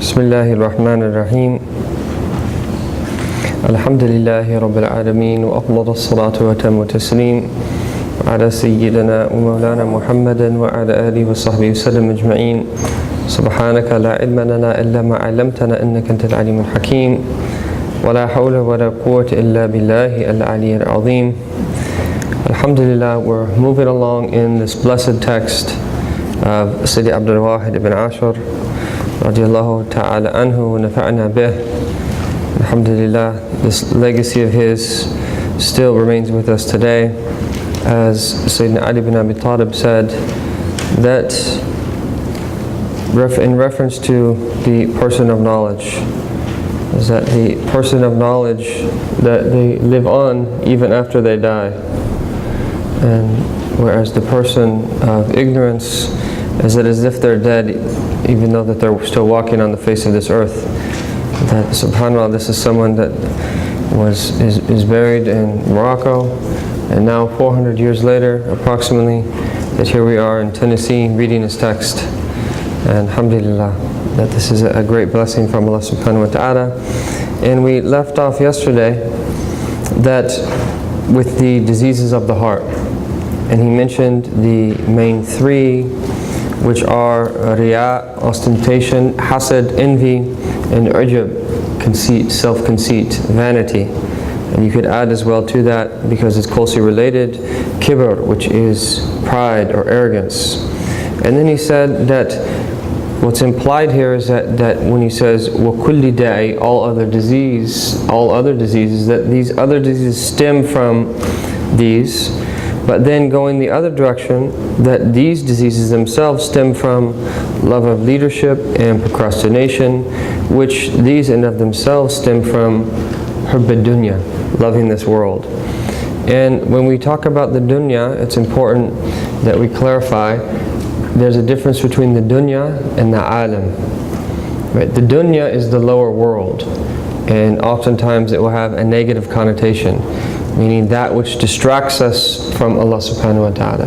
بسم الله الرحمن الرحيم الحمد لله رب العالمين وأفضل الصلاة وأتم التسليم على سيدنا ومولانا محمد وعلى آله وصحبه وسلم أجمعين. سبحانك لا علم لنا إلا ما علمتنا إنك أنت العليم الحكيم ولا حول ولا قوة إلا بالله العلي العظيم. Alhamdulillah, we're moving along in this blessed text of Sayyidi Abdul Wahid ibn Ashur radiallahu ta'ala anhu wa nafa'na bih. Alhamdulillah, this legacy of his still remains with us today. As Sayyidina Ali ibn Abi Talib said, that in reference to the person of knowledge, is that the person of knowledge that they live on even after they die, and whereas the person of ignorance is that as if they're dead even though that they're still walking on the face of this earth. That subhanAllah, this is someone that is buried in Morocco, and now 400 years later approximately, that here we are in Tennessee reading his text. And alhamdulillah, that this is a great blessing from Allah subhanahu wa ta'ala. And we left off yesterday that with the diseases of the heart, and he mentioned the main three, which are riya, ostentation, hasad, envy, and ujub, conceit, self-conceit, vanity. And you could add as well to that, because it's closely related, kibr, which is pride or arrogance. And then he said that what's implied here is that when he says وَكُلِّ دَاءِ, all other diseases, that these other diseases stem from these. But then going the other direction, that these diseases themselves stem from love of leadership and procrastination, which these in of themselves stem from hubb ad-dunya, loving this world. And when we talk about the dunya, it's important that we clarify there's a difference between the dunya and the alam. Right? The dunya is the lower world, and oftentimes it will have a negative connotation, meaning that which distracts us from Allah subhanahu wa ta'ala.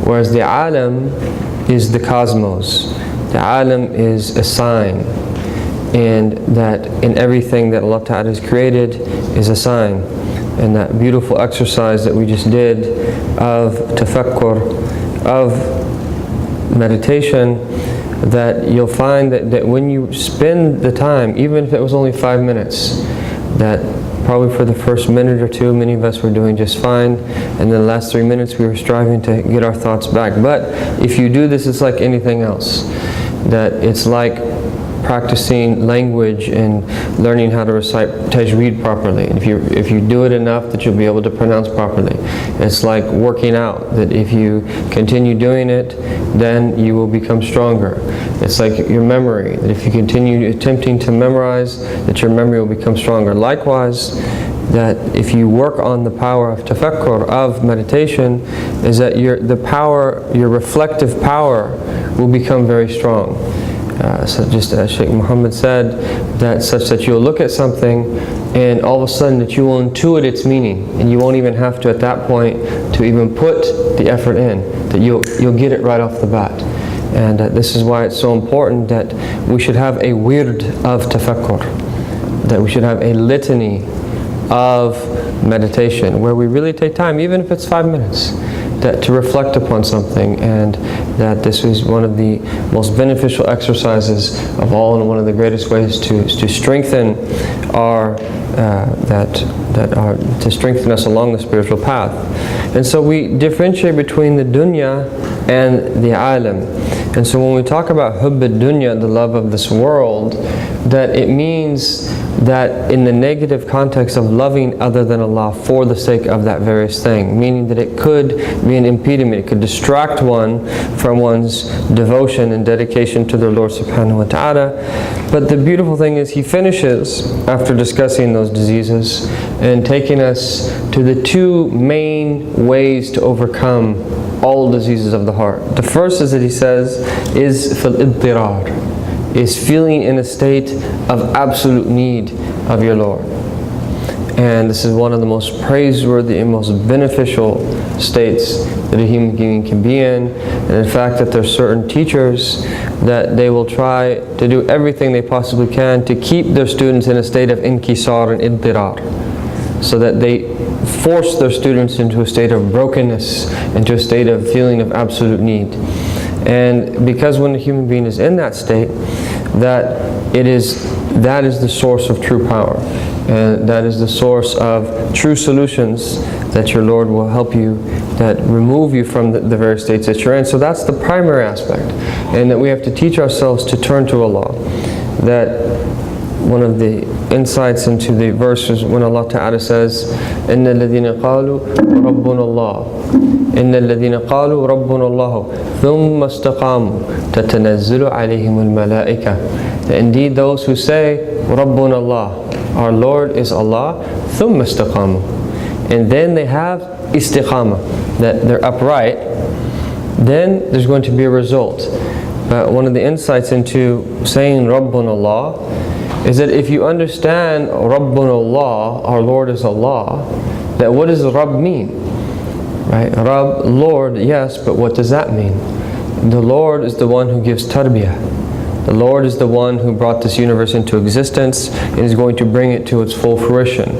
Whereas the alam is the cosmos. The alam is a sign, and that in everything that Allah ta'ala has created is a sign. And that beautiful exercise that we just did of tafakkur, of meditation, that you'll find that when you spend the time, even if it was only 5 minutes, that probably for the first minute or two, many of us were doing just fine, and then the last 3 minutes we were striving to get our thoughts back. But if you do this, it's like anything else. That it's like practicing language and learning how to recite tajweed properly. And if you do it enough, that you'll be able to pronounce properly. It's like working out, that if you continue doing it, then you will become stronger. It's like your memory, that if you continue attempting to memorize, that your memory will become stronger. Likewise, that if you work on the power of tafakkur, of meditation, is that your reflective power will become very strong. So just as Shaykh Muhammad said, that such that you'll look at something and all of a sudden that you will intuit its meaning, and you won't even have to at that point to even put the effort in, that you'll get it right off the bat. And this is why it's so important that we should have a wird of tafakkur, that we should have a litany of meditation where we really take time, even if it's 5 minutes, that to reflect upon something, and that this is one of the most beneficial exercises of all, and one of the greatest ways to strengthen our to strengthen us along the spiritual path. And so we differentiate between the dunya and the alam. And so when we talk about hubb ad-dunya, the love of this world, that it means that in the negative context of loving other than Allah for the sake of that various thing, meaning that it could be an impediment, it could distract one from one's devotion and dedication to their Lord subhanahu wa ta'ala. But the beautiful thing is, he finishes after discussing those diseases and taking us to the two main ways to overcome all diseases of the heart. The first is that he says is fil idtirar, is feeling in a state of absolute need of your Lord. And this is one of the most praiseworthy and most beneficial states that a human being can be in. And in fact, that there are certain teachers that they will try to do everything they possibly can to keep their students in a state of inkisar and iddirar, so that they force their students into a state of brokenness, into a state of feeling of absolute need. And because when a human being is in that state, that is the source of true power. And that is the source of true solutions that your Lord will help you, that remove you from the various states that you're in. So that's the primary aspect. And that we have to teach ourselves to turn to Allah. That one of the insights into the verses when Allah Ta'ala says, إِنَّ الَّذِينَ قَالُوا رَبُّنَا اللَّهُ إِنَّ الَّذِينَ قَالُوا رَبُّنَا اللَّهُ ثُمَّ اسْتَقَامُوا تَتَنَزَّلُ عَلَيْهِمُ الْمَلَائِكَةُ. That indeed those who say, رَبُّنَا اللَّهُ, our Lord is Allah, ثُمَّ اسْتَقَامُوا, and then they have istiqamah, that they're upright, then there's going to be a result. But one of the insights into saying Rabbuna Allah is that if you understand Rabbuna Allah, our Lord is Allah, that what does Rabb mean? Right? Rabb, Lord, yes, but what does that mean? The Lord is the one who gives tarbiyah. The Lord is the one who brought this universe into existence and is going to bring it to its full fruition.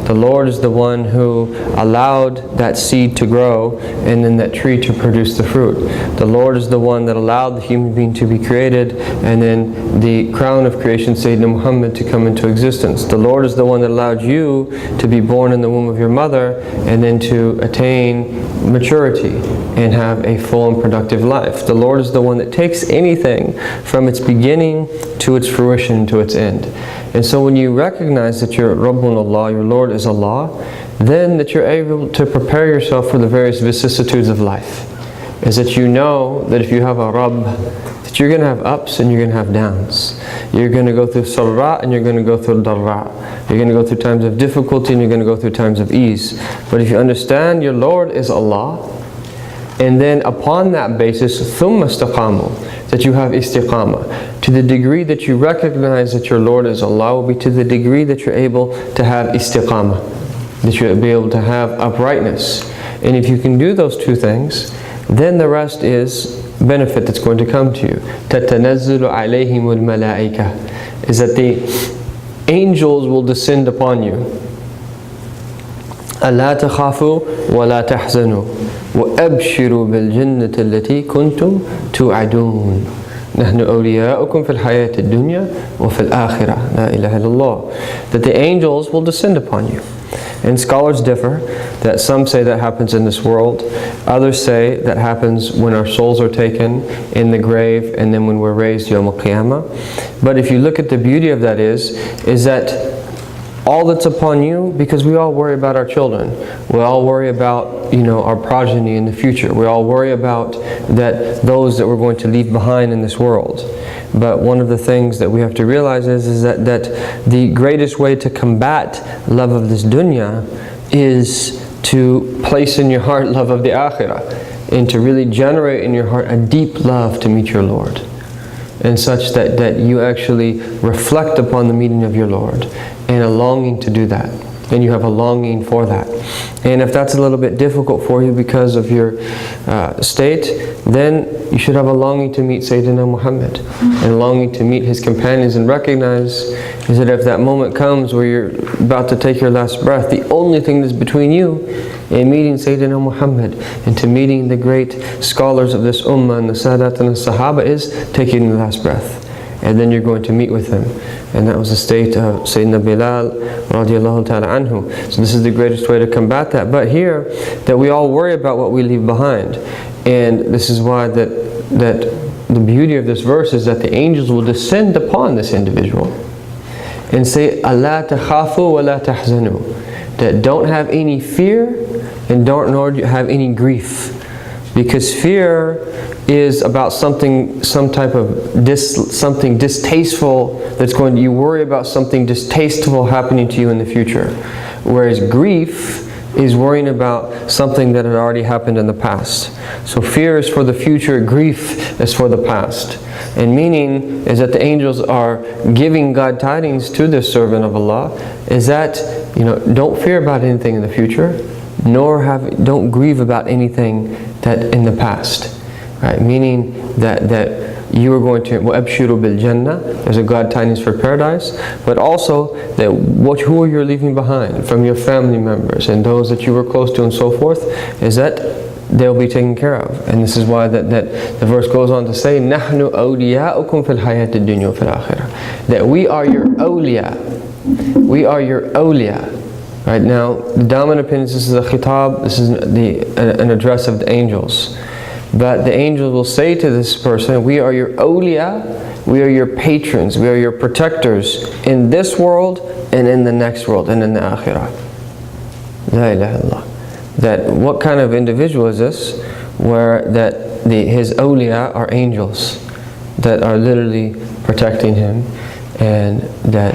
The Lord is the one who allowed that seed to grow and then that tree to produce the fruit. The Lord is the one that allowed the human being to be created and then the crown of creation, Sayyidina Muhammad, to come into existence. The Lord is the one that allowed you to be born in the womb of your mother and then to attain maturity and have a full and productive life. The Lord is the one that takes anything from its beginning to its fruition, to its end. And so when you recognize that you're Rabbun Allah, your Lord is Allah, then that you're able to prepare yourself for the various vicissitudes of life. Is that you know that if you have a Rabb, that you're going to have ups and you're going to have downs. You're going to go through sarra and you're going to go through darra. You're going to go through times of difficulty and you're going to go through times of ease. But if you understand your Lord is Allah, and then upon that basis, ثُمَّ اسْتَقَامُوا, that you have istiqamah. To the degree that you recognize that your Lord is Allah will be to the degree that you're able to have istiqamah, that you'll be able to have uprightness. And if you can do those two things, then the rest is benefit that's going to come to you. تَتَنَزَّلُ عَلَيْهِمُ الْمَلَائِكَةِ, is that the angels will descend upon you. أَلَا تَخَافُوا وَلَا تَحْزَنُوا وَأَبْشِرُوا بِالْجَنَّةِ الَّتِي كُنْتُمْ تُوعَدُونَ نَحْنُ أَوْلِيَاؤُكُمْ فِي الْحَيَاةِ الدُّنْيَا وَفِي الْآخِرَةِ لَا إِلَهَ إِلَّا اللَّهُ. That the angels will descend upon you. And scholars differ, that some say that happens in this world, others say that happens when our souls are taken in the grave and then when we're raised Yawm al-Qiyamah. But if you look at the beauty of that is that all that's upon you, because we all worry about our children, we all worry about our progeny in the future, we all worry about those that we're going to leave behind in this world. But one of the things that we have to realize is that the greatest way to combat love of this dunya is to place in your heart love of the akhirah, and to really generate in your heart a deep love to meet your Lord, and such that you actually reflect upon the meeting of your Lord and a longing to do that, and you have a longing for that. And if that's a little bit difficult for you because of your state, then you should have a longing to meet Sayyidina Muhammad and a longing to meet his companions, and recognize is that if that moment comes where you're about to take your last breath, the only thing that's between you and meeting Sayyidina Muhammad and to meeting the great scholars of this ummah and the Sadat and the Sahaba is taking the last breath. And then you're going to meet with him. And that was the state of Sayyidina Bilal radiallahu ta'ala anhu. So this is the greatest way to combat that. But here, that we all worry about what we leave behind. And this is why that the beauty of this verse is that the angels will descend upon this individual and say, أَلَا تَخَافُوا وَلَا تَحْزَنُوا, that don't have any fear and nor have any grief. Because fear is about something distasteful that's you worry about something distasteful happening to you in the future. Whereas grief is worrying about something that had already happened in the past. So fear is for the future, grief is for the past. And meaning is that the angels are giving God tidings to this servant of Allah, is that, don't fear about anything in the future, nor don't grieve about anything that in the past. Right? Meaning that you are going to وَأَبْشِرُوا بِالْجَنَّةِ, there's a God tidings for paradise, but also that who are you leaving behind from your family members and those that you were close to and so forth, is that they'll be taken care of. And this is why that the verse goes on to say, نَحْنُ أَوْلِيَاؤُكُمْ فِي الْحَيَاةِ الدُّنْيَا وَفِي الْآخِرَةِ, that we are your awliya. We are your awliya. Right now, the dominant opinion, this is a khitab, this is an address of the angels. But the angels will say to this person, we are your awliya, we are your patrons, we are your protectors in this world and in the next world and in the akhirah. La ilaha illallah. That what kind of individual is this, where that his awliya are angels that are literally protecting him and that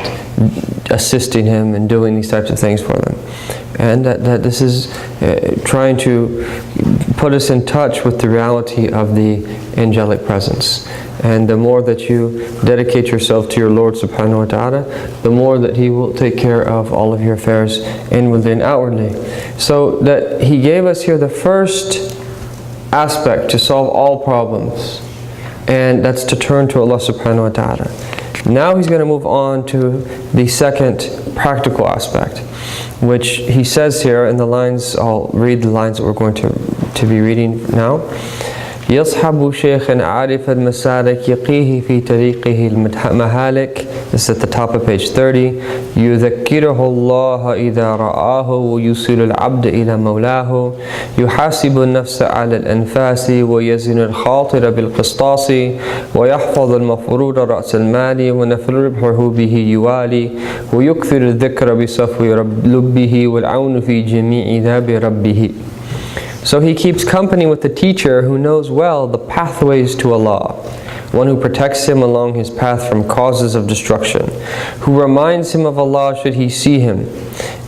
assisting him and doing these types of things for them. And that this is trying to put us in touch with the reality of the angelic presence. And the more that you dedicate yourself to your Lord subhanahu wa ta'ala, the more that He will take care of all of your affairs inwardly and outwardly. So that He gave us here the first aspect to solve all problems, and that's to turn to Allah subhanahu wa ta'ala. Now He's going to move on to the second practical aspect, which He says here in the lines. I'll read the lines that we're going to be reading now. يصحب شيخ عارف المسالك يقيه في طريقه المهالك. This is at the top of page 30. يذكره الله إذا رآه ويوصل العبد إلى مولاه يحاسب النفس على الأنفاس ويزن الخاطر بالقسطاس ويحفظ المفروض رأس المال ونفل ربحه به يوالي ويكثر الذكر بصفو لبه والعون في جميع ذاب ربه. So he keeps company with the teacher who knows well the pathways to Allah, one who protects him along his path from causes of destruction, who reminds him of Allah should he see him,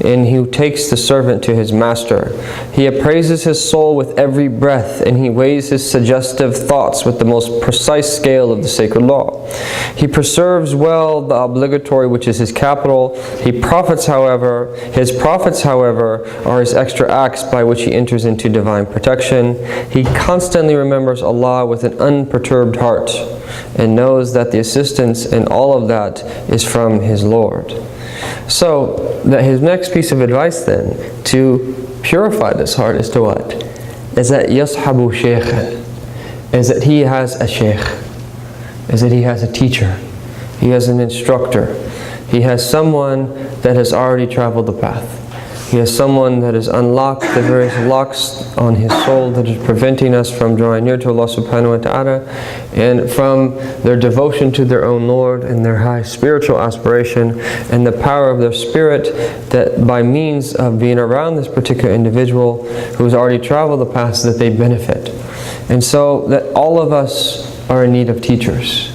and who takes the servant to his master. He appraises his soul with every breath, and he weighs his suggestive thoughts with the most precise scale of the sacred law. He preserves well the obligatory, which is his capital. His profits, however, are his extra acts by which he enters into divine protection. He constantly remembers Allah with an unperturbed heart, and knows that the assistance in all of that is from his Lord. So, that his next piece of advice then, to purify this heart, is to what? Is that yashabu shaykhan, is that he has a shaykh, is that he has a teacher, he has an instructor, he has someone that has already traveled the path. He has someone that has unlocked the various locks on his soul that is preventing us from drawing near to Allah subhanahu wa ta'ala, and from their devotion to their own Lord and their high spiritual aspiration and the power of their spirit, that by means of being around this particular individual who has already traveled the paths, that they benefit. And so that all of us are in need of teachers.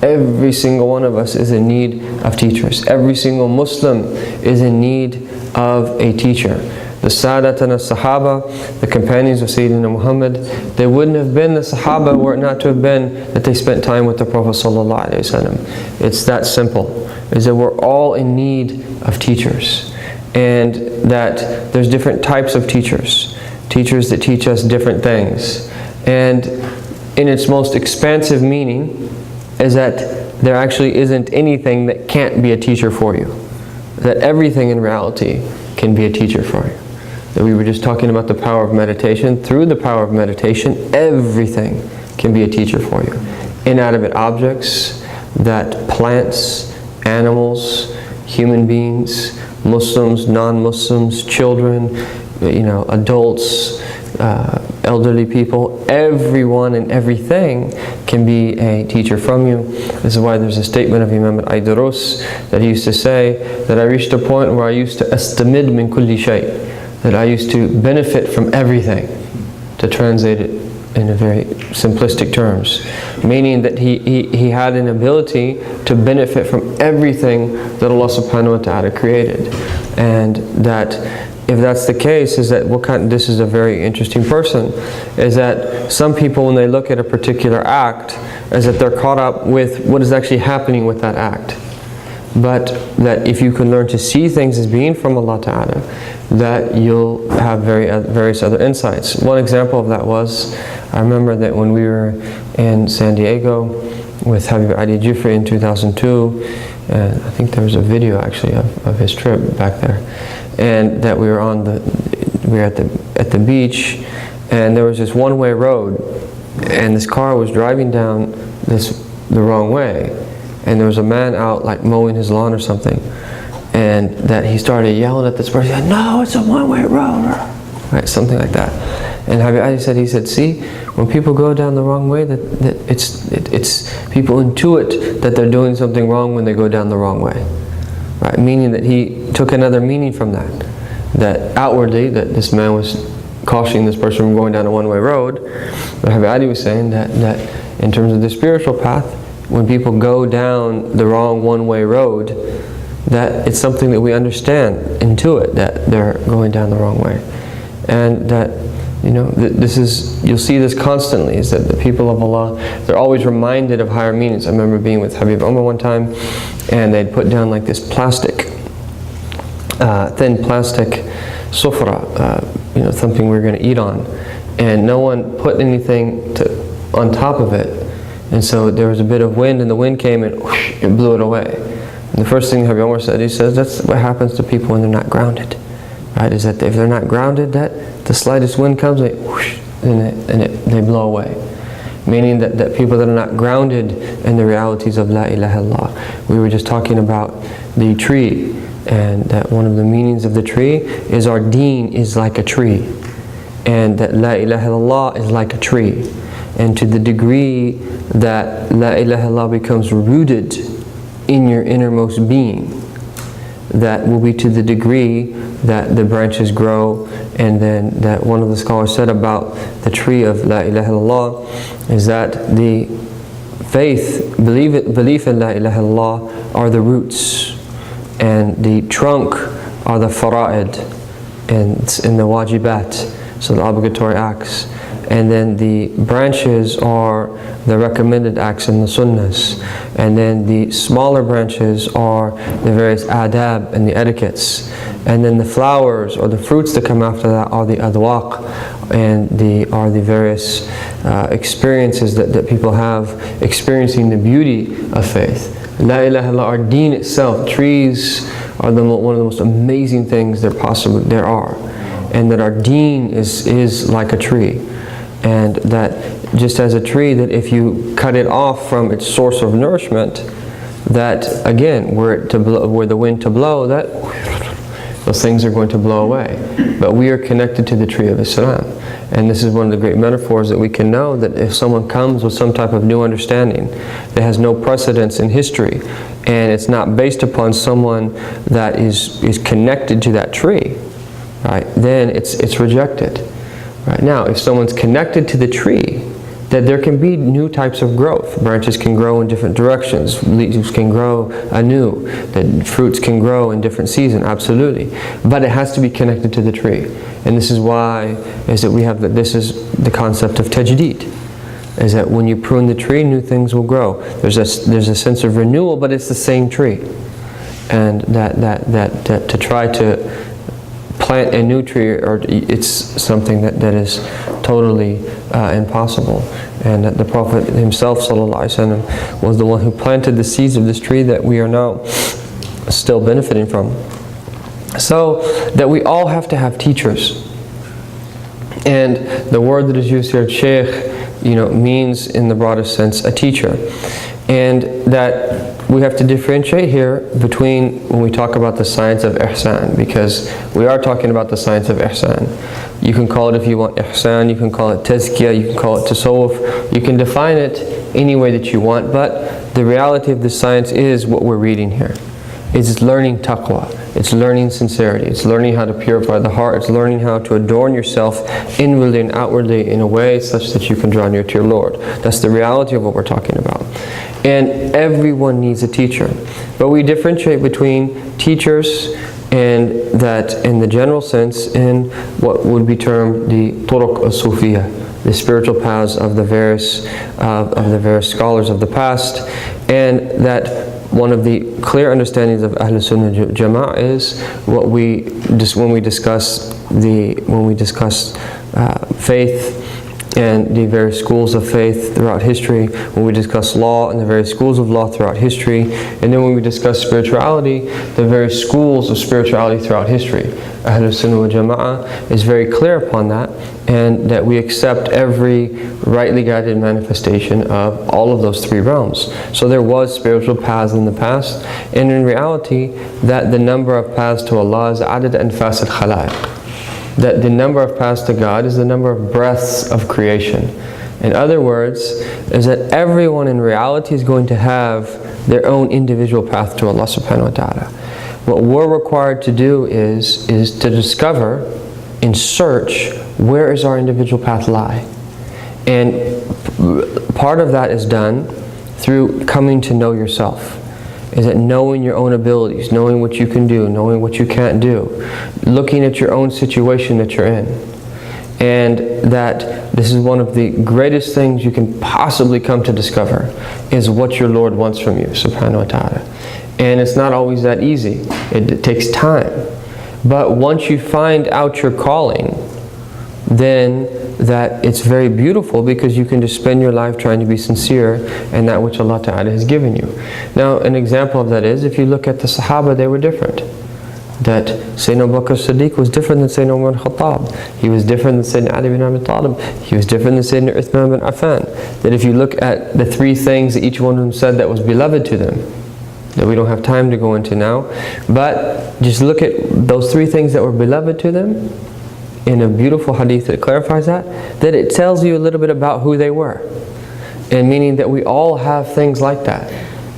Every single one of us is in need of teachers. Every single Muslim is in need of a teacher. The Sadat and the Sahaba, the companions of Sayyidina Muhammad, they wouldn't have been the Sahaba were it not to have been that they spent time with the Prophet ﷺ. It's that simple, is that we're all in need of teachers, and that there's different types of teachers. Teachers that teach us different things. And in its most expansive meaning is that there actually isn't anything that can't be a teacher for you. That everything in reality can be a teacher for you. That we were just talking about the power of meditation. Through the power of meditation, everything can be a teacher for you. Inanimate objects, that plants, animals, human beings, Muslims, non-Muslims, children, adults, elderly people, everyone and everything can be a teacher from you. This is why there's a statement of Imam al-Rhodus that he used to say that I reached a point where I used to astamid min kulli shay, that I used to benefit from everything, to translate it in a very simplistic terms, meaning that he had an ability to benefit from everything that Allah subhanahu wa ta'ala created, and that if that's the case, is that this is a very interesting person, is that some people, when they look at a particular act, is that they're caught up with what is actually happening with that act. But that if you can learn to see things as being from Allah Ta'ala, that you'll have various other insights. One example of that was, I remember that when we were in San Diego with Habib Ali Jifri in 2002, and I think there was a video actually of his trip back there, and that we were at the beach, and there was this one-way road, and this car was driving down the wrong way, and there was a man out like mowing his lawn or something, and that he started yelling at this person, he said, "No, it's a one-way road," right, something like that. And Habib Ali said, see, when people go down the wrong way, that it's people intuit that they're doing something wrong when they go down the wrong way, right? Meaning that he took another meaning from that outwardly that this man was cautioning this person from going down a one-way road. But Habib Ali was saying that in terms of the spiritual path, when people go down the wrong one-way road, that it's something that we understand, intuit, that they're going down the wrong way. And that, you'll see this constantly, is that the people of Allah, they're always reminded of higher meanings. I remember being with Habib Umar one time, and they'd put down like this plastic, thin plastic sufra, something we were going to eat on, and no one put anything on top of it, and so there was a bit of wind, and the wind came and whoosh, it blew it away. And the first thing Habib Umar said, he says, that's what happens to people when they're not grounded, right? Is that if they're not grounded, that the slightest wind comes, they whoosh, they blow away. Meaning that people that are not grounded in the realities of La ilaha illallah. We were just talking about the tree, and that one of the meanings of the tree is our deen is like a tree, and that La ilaha illallah is like a tree. And to the degree that La ilaha illallah becomes rooted in your innermost being, that will be to the degree that the branches grow. And then that one of the scholars said about the tree of La ilaha illallah is that the faith, belief in La ilaha illallah are the roots, and the trunk are the fara'id and the wajibat, so the obligatory acts, and then the branches are the recommended acts and the sunnahs, and then the smaller branches are the various adab and the etiquettes, and then the flowers or the fruits that come after that are the adwaq, and are the various experiences that people have experiencing the beauty of faith. La ilaha illallah, our deen itself, trees are one of the most amazing things there are, and that our deen is like a tree, and that just as a tree, that if you cut it off from its source of nourishment, that again, were the wind to blow, that those things are going to blow away. But we are connected to the tree of Islam. And this is one of the great metaphors that we can know, that if someone comes with some type of new understanding that has no precedence in history, and it's not based upon someone that is connected to that tree, right, then it's rejected. Right? Now, if someone's connected to the tree, that there can be new types of growth. Branches can grow in different directions, leaves can grow anew, that fruits can grow in different seasons, absolutely. But it has to be connected to the tree. And this is why, is that we have this is the concept of tajdeed, is that when you prune the tree, new things will grow. There's a sense of renewal, but it's the same tree. And that to try to plant a new tree, or it's something that is totally impossible. And that the Prophet himself ﷺ was the one who planted the seeds of this tree that we are now still benefiting from. So that we all have to have teachers. And the word that is used here, shaykh, means in the broadest sense a teacher. And that we have to differentiate here between when we talk about the science of ihsan, because we are talking about the science of ihsan. You can call it, if you want, ihsan, you can call it tazkiyah, you can call it tasawwuf, you can define it any way that you want, but the reality of the science is what we're reading here. It's learning taqwa, it's learning sincerity, it's learning how to purify the heart, it's learning how to adorn yourself inwardly and outwardly in a way such that you can draw near to your Lord. That's the reality of what we're talking about. And everyone needs a teacher. But we differentiate between teachers and that in the general sense in what would be termed the turuq as-sufiyya, the spiritual paths of the various scholars of the past, and that one of the clear understandings of Ahlus Sunnah Jama'ah is what when we discuss faith and the various schools of faith throughout history, when we discuss law and the various schools of law throughout history, and then when we discuss spirituality, the various schools of spirituality throughout history. Ahlus Sunnah wal Jama'ah is very clear upon that, and that we accept every rightly guided manifestation of all of those three realms. So there was spiritual paths in the past, and in reality, that the number of paths to Allah is adad anfas al-khalaiq. That the number of paths to God is the number of breaths of creation. In other words, is that everyone in reality is going to have their own individual path to Allah subhanahu wa ta'ala. What we're required to do is to discover and search where is our individual path lie. And part of that is done through coming to know yourself. Is that knowing your own abilities, knowing what you can do, knowing what you can't do, looking at your own situation that you're in. And that this is one of the greatest things you can possibly come to discover is what your Lord wants from you, subhanahu wa ta'ala. And it's not always that easy. It takes time. But once you find out your calling, then that it's very beautiful, because you can just spend your life trying to be sincere in that which Allah Ta'ala has given you. Now, an example of that is, if you look at the Sahaba, they were different. That Sayyidina Abu Bakr Siddiq was different than Sayyidina Umar al-Khattab. He was different than Sayyidina Ali bin Abi Talib. He was different than Sayyidina Uthman bin Affan. That if you look at the three things that each one of them said that was beloved to them, that we don't have time to go into now, but just look at those three things that were beloved to them, in a beautiful hadith that clarifies that it tells you a little bit about who they were. And meaning that we all have things like that.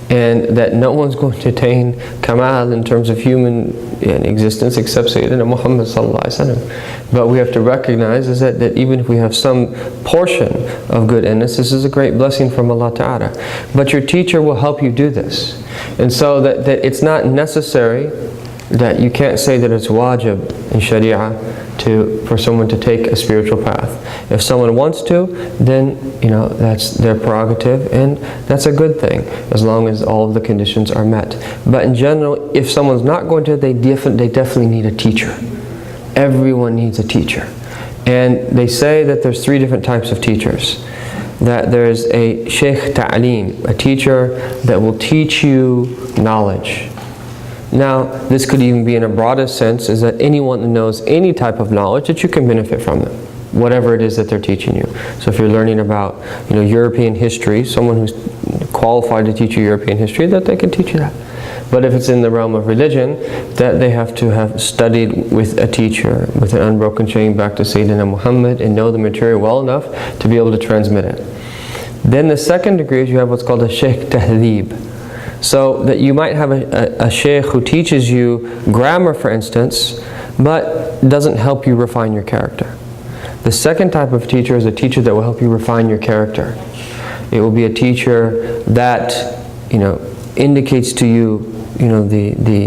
And that no one's going to attain kamal in terms of human existence except Sayyidina Muhammad sallallahu alaihi wasallam. But we have to recognize is that even if we have some portion of good in us, this is a great blessing from Allah Ta'ala. But your teacher will help you do this. And so that it's not necessary, that you can't say that it's wajib in Sharia for someone to take a spiritual path. If someone wants to, then that's their prerogative, and that's a good thing as long as all of the conditions are met. But in general, if someone's not going to, they definitely need a teacher. Everyone needs a teacher. And they say that there's three different types of teachers. That there's a Shaykh Ta'aleem, a teacher that will teach you knowledge. Now, this could even be in a broader sense, is that anyone that knows any type of knowledge that you can benefit from them, whatever it is that they're teaching you. So if you're learning about European history, someone who's qualified to teach you European history, that they can teach you that. But if it's in the realm of religion, that they have to have studied with a teacher, with an unbroken chain back to Sayyidina Muhammad, and know the material well enough to be able to transmit it. Then the second degree is you have what's called a Shaykh Tahdhib. So that you might have a sheikh who teaches you grammar, for instance, but doesn't help you refine your character. The second type of teacher is a teacher that will help you refine your character. It will be a teacher that indicates to you the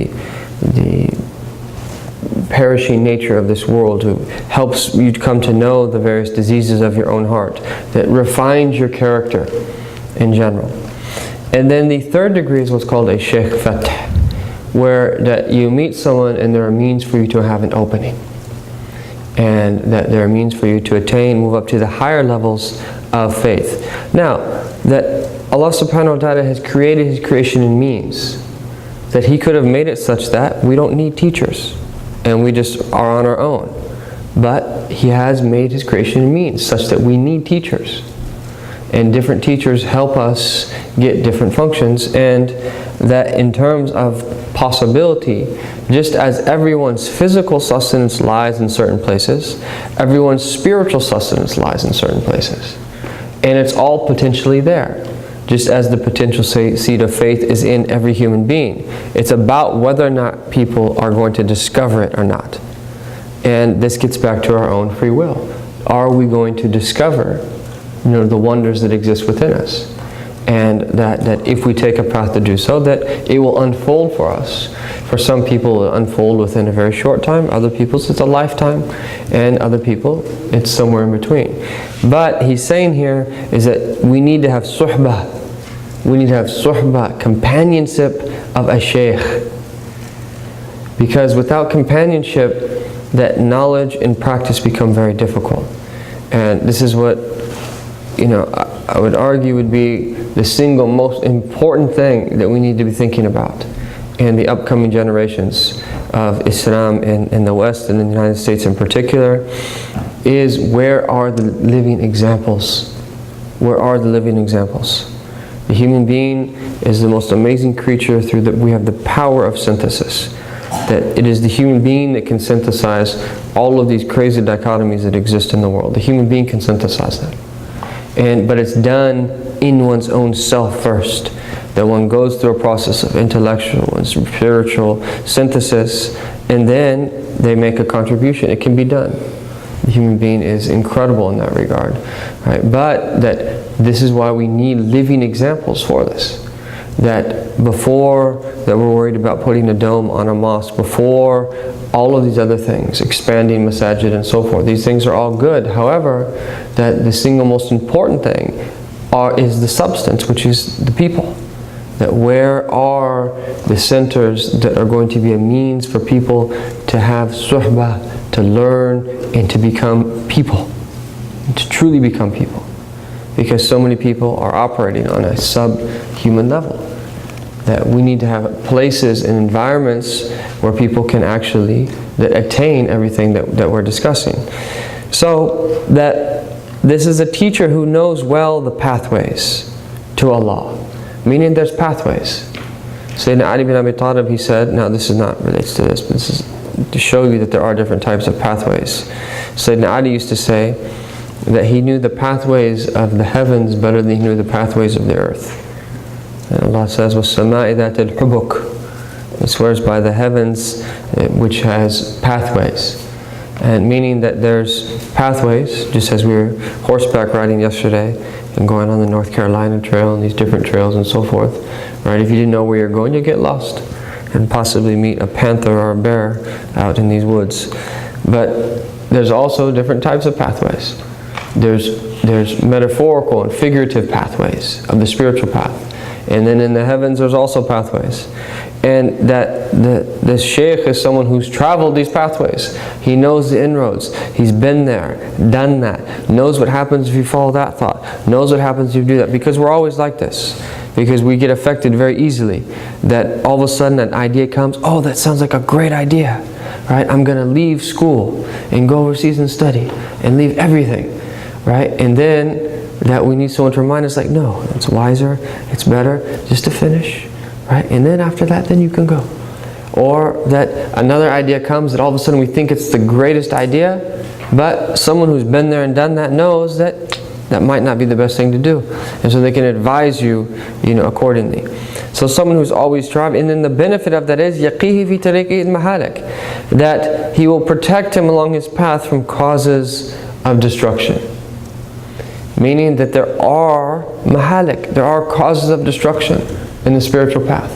perishing nature of this world, who helps you come to know the various diseases of your own heart, that refines your character in general. And then the third degree is what's called a Shaykh Fath, where that you meet someone and there are means for you to have an opening. And that there are means for you to move up to the higher levels of faith. Now, that Allah subhanahu wa ta'ala has created His creation in means, that He could have made it such that we don't need teachers, and we just are on our own. But He has made His creation in means, such that we need teachers. And different teachers help us get different functions, and that in terms of possibility, just as everyone's physical sustenance lies in certain places, everyone's spiritual sustenance lies in certain places. And it's all potentially there. Just as the potential seed of faith is in every human being. It's about whether or not people are going to discover it or not. And this gets back to our own free will. Are we going to discover the wonders that exist within us? and that if we take a path to do so, that it will unfold for us. For some people it will unfold within a very short time, other people it's a lifetime, and other people it's somewhere in between. But he's saying here is that we need to have suhbah. We need to have suhbah, companionship of a shaykh. Because without companionship, that knowledge and practice become very difficult. And this is what, I would argue would be the single most important thing that we need to be thinking about in the upcoming generations of Islam in the West and in the United States in particular, is where are the living examples? Where are the living examples? The human being is the most amazing creature through that we have the power of synthesis. That it is the human being that can synthesize all of these crazy dichotomies that exist in the world. The human being can synthesize them. But it's done in one's own self first. That one goes through a process of intellectual and spiritual synthesis, and then they make a contribution. It can be done. The human being is incredible in that regard. Right? But that this is why we need living examples for this. That before that we're worried about putting a dome on a mosque, before all of these other things, expanding masajid and so forth, these things are all good. However, that the single most important thing is the substance, which is the people. That where are the centers that are going to be a means for people to have suhbah, to learn and to become people, to truly become people. Because so many people are operating on a subhuman level. That we need to have places and environments where people can actually attain everything that we're discussing. So that this is a teacher who knows well the pathways to Allah. Meaning there's pathways. Sayyidina Ali bin Abi Talib, he said, now this is not relates to this, but this is to show you that there are different types of pathways. Sayyidina Ali used to say that he knew the pathways of the heavens better than he knew the pathways of the earth. And Allah says, وَالسَّمَاءِ ذَاتِ الْحُبُكِ. He swears by the heavens which has pathways. And meaning that there's pathways, just as we were horseback riding yesterday and going on the North Carolina Trail and these different trails and so forth. Right? If you didn't know where you're going, you'd get lost and possibly meet a panther or a bear out in these woods. But there's also different types of pathways. There's metaphorical and figurative pathways of the spiritual path. And then in the heavens there's also pathways. And that the shaykh is someone who's traveled these pathways. He knows the inroads. He's been there, done that. Knows what happens if you follow that thought. Knows what happens if you do that. Because we're always like this. Because we get affected very easily. That all of a sudden an idea comes, oh, that sounds like a great idea. Right? I'm going to leave school and go overseas and study and leave everything. Right? And then that we need someone to remind us, like, no, it's wiser, it's better just to finish, right? And then after that, then you can go. Or that another idea comes that all of a sudden we think it's the greatest idea, but someone who's been there and done that knows that that might not be the best thing to do. And so they can advise you, accordingly. So someone who's always tried, and then the benefit of that is يَقِيهِ فِي طَرِيقِهِ الْمَحَالِكِ, that he will protect him along his path from causes of destruction. Meaning that there are mahalik, there are causes of destruction in the spiritual path.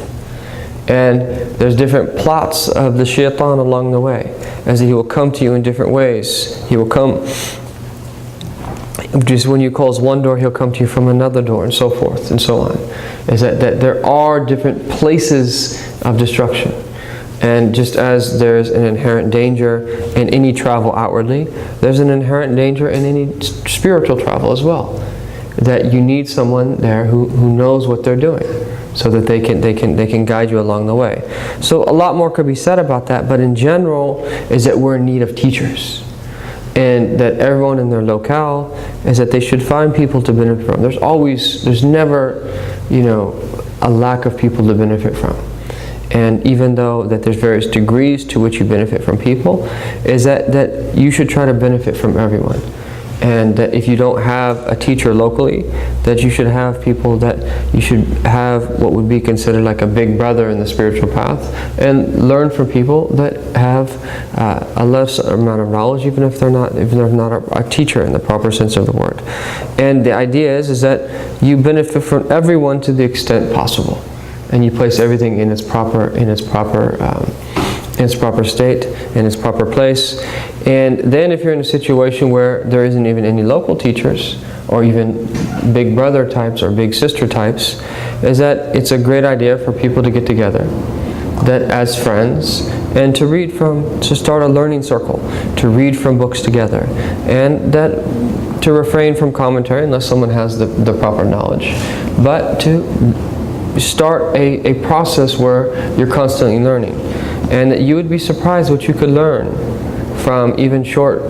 And there's different plots of the shaitan along the way, as he will come to you in different ways. He will come, just when you close one door, he'll come to you from another door, and so forth and so on. Is that there are different places of destruction. And just as there's an inherent danger in any travel outwardly, there's an inherent danger in any spiritual travel as well. That you need someone there who knows what they're doing, so that they can guide you along the way. So a lot more could be said about that, but in general is that we're in need of teachers. And that everyone in their locale is that they should find people to benefit from. There's never, a lack of people to benefit from. And even though that there's various degrees to which you benefit from people, is that you should try to benefit from everyone. and that if you don't have a teacher locally, that you should have people that you should have what would be considered like a big brother in the spiritual path, and learn from people that have a less amount of knowledge, even if they're not a teacher in the proper sense of the word. And the idea is that you benefit from everyone to the extent possible, and you place everything in its proper state, in its proper place. And then if you're in a situation where there isn't even any local teachers, or even big brother types or big sister types, is that it's a great idea for people to get together, that as friends, and to start a learning circle, to read from books together, and that to refrain from commentary unless someone has the proper knowledge, but to start a process where you're constantly learning. And that you would be surprised what you could learn from even short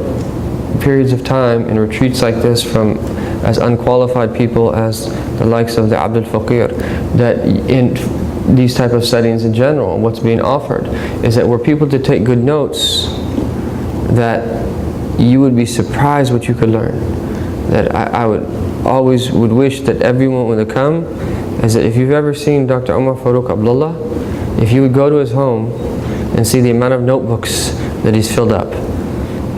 periods of time in retreats like this from as unqualified people as the likes of the Abdul Faqir, that in these type of settings in general, what's being offered is that were people to take good notes, that you would be surprised what you could learn. That I would always wish that everyone would come, is that if you've ever seen Dr. Umar Farooq Abdullah, if you would go to his home and see the amount of notebooks that he's filled up.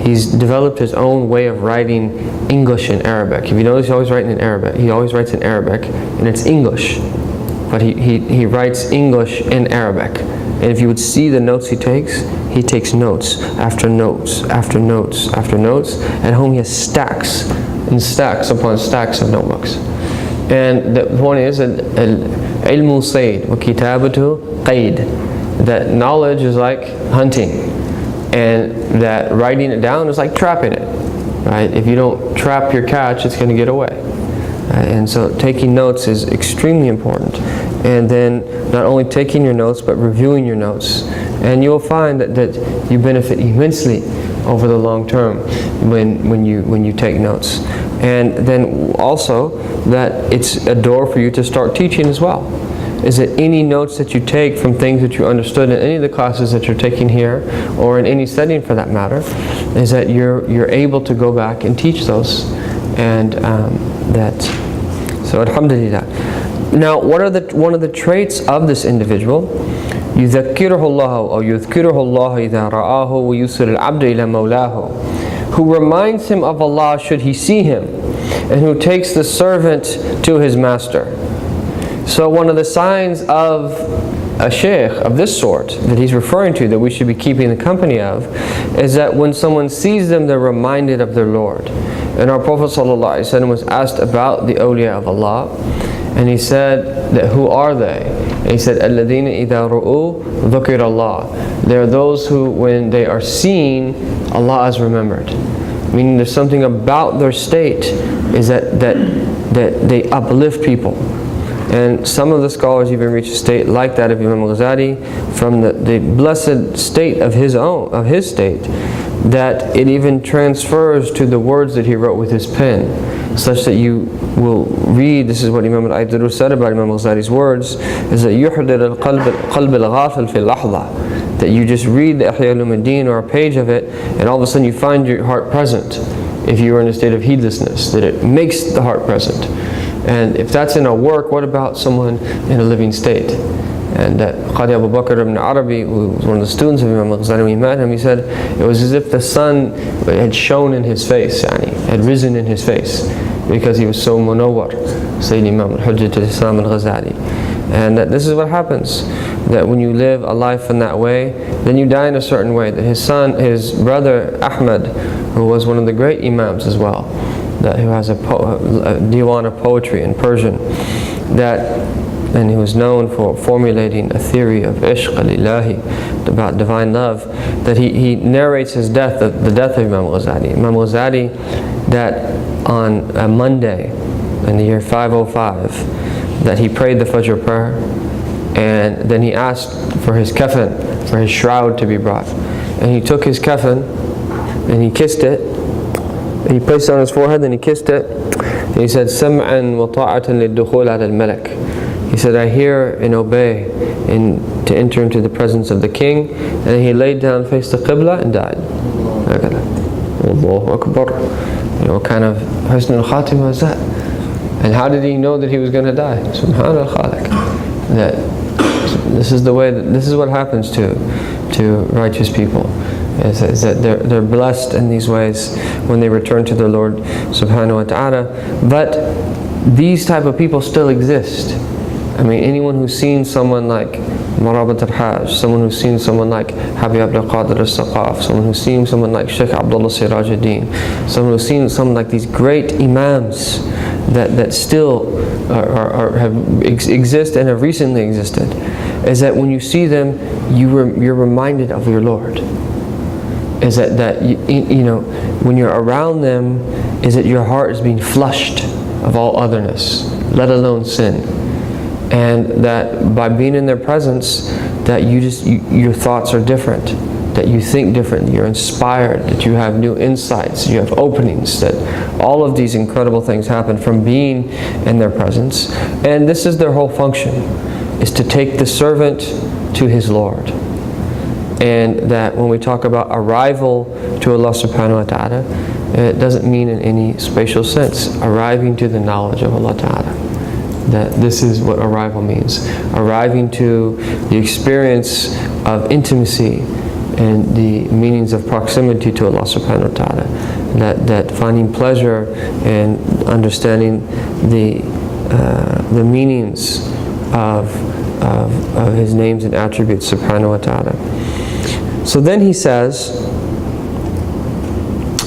He's developed his own way of writing English and Arabic. If you notice, he's always writing in Arabic. He always writes in Arabic, and it's English. But he writes English in Arabic. And if you would see the notes he takes notes after notes after notes after notes. At home he has stacks and stacks upon stacks of notebooks. And the point is, ilmu sayd wa kitabatu qayd, that knowledge is like hunting, and that writing it down is like trapping it, right? If you don't trap your catch, it's going to get away. And so taking notes is extremely important. And then not only taking your notes, but reviewing your notes. And you'll find that you benefit immensely over the long term when you take notes. And then also that it's a door for you to start teaching as well. Is that any notes that you take from things that you understood in any of the classes that you're taking here, or in any setting for that matter, is that you're able to go back and teach those. And so alhamdulillah. Now, one of the traits of this individual, يذكره الله أو يذكره الله إذا رآه ويوصل العبد إلى مولاه, who reminds him of Allah should he see him, and who takes the servant to his master. So one of the signs of a sheikh of this sort that he's referring to, that we should be keeping the company of, is that when someone sees them, they're reminded of their Lord. And our Prophet ﷺ was asked about the awliya of Allah, and he said that who are they? And he said, الَّذِينَ إِذَا رُؤُوا ذُكِرَ اللَّهِ. They are those who, when they are seen, Allah is remembered. Meaning there's something about their state is that they uplift people. And some of the scholars even reach a state like that of Imam Ghazali, from the blessed state of his state, that it even transfers to the words that he wrote with his pen, such that you will read. This is what Imam al-Aydurus said about Imam Ghazali's words, is that يُحْدِرَ الْقَلْبِ الْغَافِلِ فِي اللَّحْظَةِ, that you just read the Ihya Ulumuddin or a page of it, and all of a sudden you find your heart present. If you are in a state of heedlessness, that it makes the heart present. And if that's in a work, what about someone in a living state? And that Qadi Abu Bakr ibn Arabi, who was one of the students of Imam Ghazali, when he met him, he said it was as if the sun had shone in his face, had risen in his face, because he was so munawwar, Sayyid Imam al-Hujjat al-Islam al-Ghazali. And that this is what happens, that when you live a life in that way, then you die in a certain way. That his brother Ahmad, who was one of the great imams as well, that who has a diwan of poetry in Persian, and he was known for formulating a theory of ishq al-ilahi, about divine love, that he narrates his death, the death of Imam Ghazali. Imam Ghazali, that on a Monday in the year 505, that he prayed the Fajr prayer, and then he asked for his kafan, for his shroud to be brought. And he took his kafan, and he kissed it, and he placed it on his forehead, and he kissed it, and he said, سَمْعًا وَطَاعَةً لِلدُّخُولِ عَلَى الْمَلَكِ. He said, I hear and obey to enter into the presence of the king. And he laid down, faced the Qibla, and died. Allahu Akbar. What kind of husn al-khatimah is that? And how did he know that he was going to die? Subhanal Khaliq. That this is the way, this is what happens to righteous people. Is that they're blessed in these ways when they return to their Lord subhanahu wa ta'ala. But these type of people still exist. I mean, anyone who's seen someone like Marabat al-Hajj, someone who's seen someone like Habib Abdul Qadir al-Saqaf, someone who's seen someone like Sheikh Abdullah Sirajuddin, someone who's seen someone like these great imams that still exist and have recently existed, is that when you see them, you're reminded of your Lord. Is that when you're around them, is that your heart is being flushed of all otherness, let alone sin. And that by being in their presence, that your thoughts are different, that you think differently, you're inspired, that you have new insights, you have openings, that all of these incredible things happen from being in their presence. And this is their whole function, is to take the servant to his Lord. And that when we talk about arrival to Allah subhanahu wa ta'ala, it doesn't mean in any spatial sense, arriving to the knowledge of Allah ta'ala. That this is what arrival means. Arriving to the experience of intimacy and the meanings of proximity to Allah subhanahu wa ta'ala. That finding pleasure in understanding the meanings of His names and attributes subhanahu wa ta'ala. So then he says,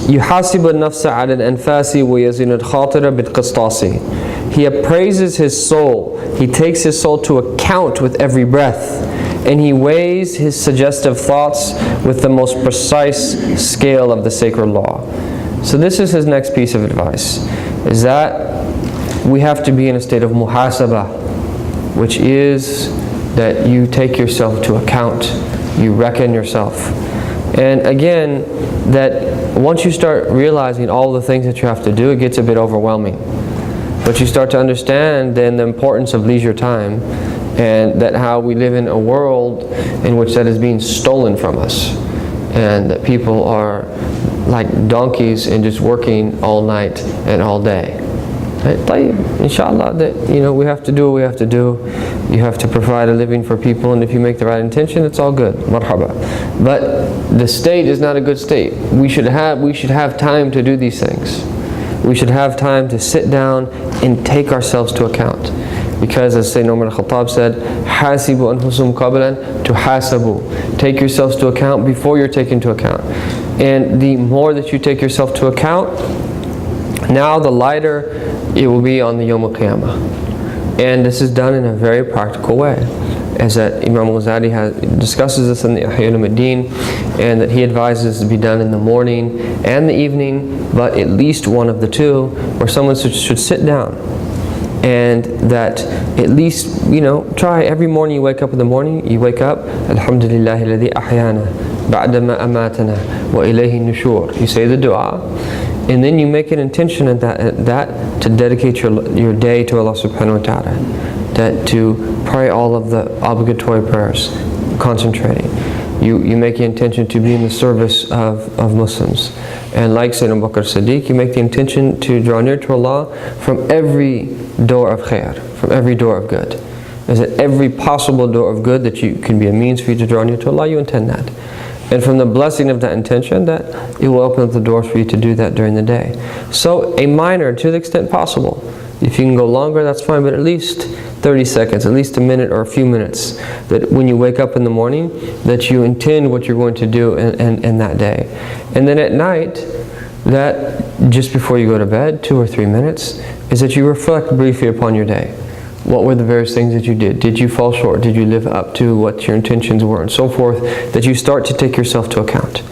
يحاسب النفس على الأنفاس ويزن الخاطر بالقسطاس. He appraises his soul. He takes his soul to account with every breath, and he weighs his suggestive thoughts with the most precise scale of the sacred law. So this is his next piece of advice, is that we have to be in a state of muhasabah, which is that you take yourself to account, you reckon yourself. And again, that once you start realizing all the things that you have to do, it gets a bit overwhelming. But you start to understand then the importance of leisure time, and that how we live in a world in which that is being stolen from us, and that people are like donkeys and just working all night and all day. Right? Inshallah, that we have to do what we have to do. You have to provide a living for people, and if you make the right intention, it's all good. Marhaba. But the state is not a good state. We should have time to do these things. We should have time to sit down and take ourselves to account. Because as Sayyidina Umar al-Khattab said, "Hasibu anfusum qablan tuhasabu." Take yourselves to account before you're taken to account. And the more that you take yourself to account, now the lighter it will be on the Yawm al-Qiyamah. And this is done in a very practical way, as that Imam al-Ghazali discusses this in the Yahya al-Madin, and that he advises to be done in the morning and the evening, but at least one of the two, where someone should sit down. And that at least, try every morning you wake up in the morning, you wake up, Alhamdulillahi alladhi ahyana ba'dama amatana wa ilayhi nushur. You say the dua, and then you make an intention at that to dedicate your day to Allah subhanahu wa ta'ala. That to pray all of the obligatory prayers, concentrating. You make the intention to be in the service of Muslims. And like Sayyidina Abu Bakr Siddiq, you make the intention to draw near to Allah from every door of khair, from every door of good. Is that every possible door of good that you can be a means for you to draw near to Allah, you intend that. And from the blessing of that intention, that it will open up the doors for you to do that during the day. So a minor, to the extent possible. If you can go longer, that's fine, but at least 30 seconds, at least a minute or a few minutes, that when you wake up in the morning, that you intend what you're going to do in that day. And then at night, that just before you go to bed, 2 or 3 minutes, is that you reflect briefly upon your day. What were the various things that you did? Did you fall short? Did you live up to what your intentions were? And so forth, that you start to take yourself to account.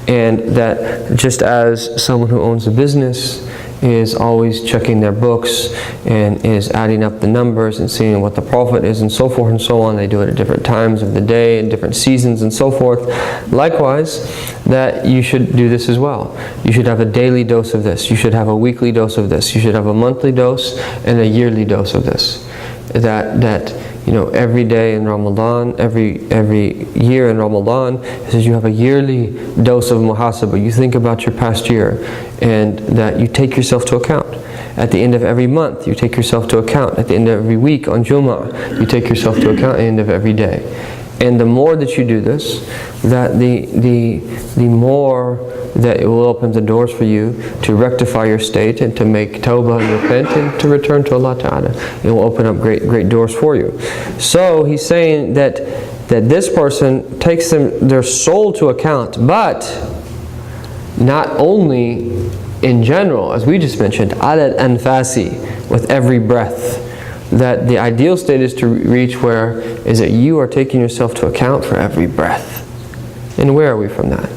And that just as someone who owns a business is always checking their books and is adding up the numbers and seeing what the profit is and so forth and so on. They do it at different times of the day and different seasons and so forth. Likewise, that you should do this as well. You should have a daily dose of this. You should have a weekly dose of this. You should have a monthly dose and a yearly dose of this. That every day in Ramadan, every year in Ramadan, it says you have a yearly dose of muhasabah. You think about your past year, and that you take yourself to account. At the end of every month, you take yourself to account. At the end of every week on Jumu'ah, you take yourself to account at the end of every day. And the more that you do this, that the more that it will open the doors for you to rectify your state and to make tawbah and repent and to return to Allah Ta'ala. It will open up great doors for you. So he's saying that this person takes their soul to account, but not only in general, as we just mentioned, ala al-anfasi, with every breath. That the ideal state is to reach where is that you are taking yourself to account for every breath. And where are we from that?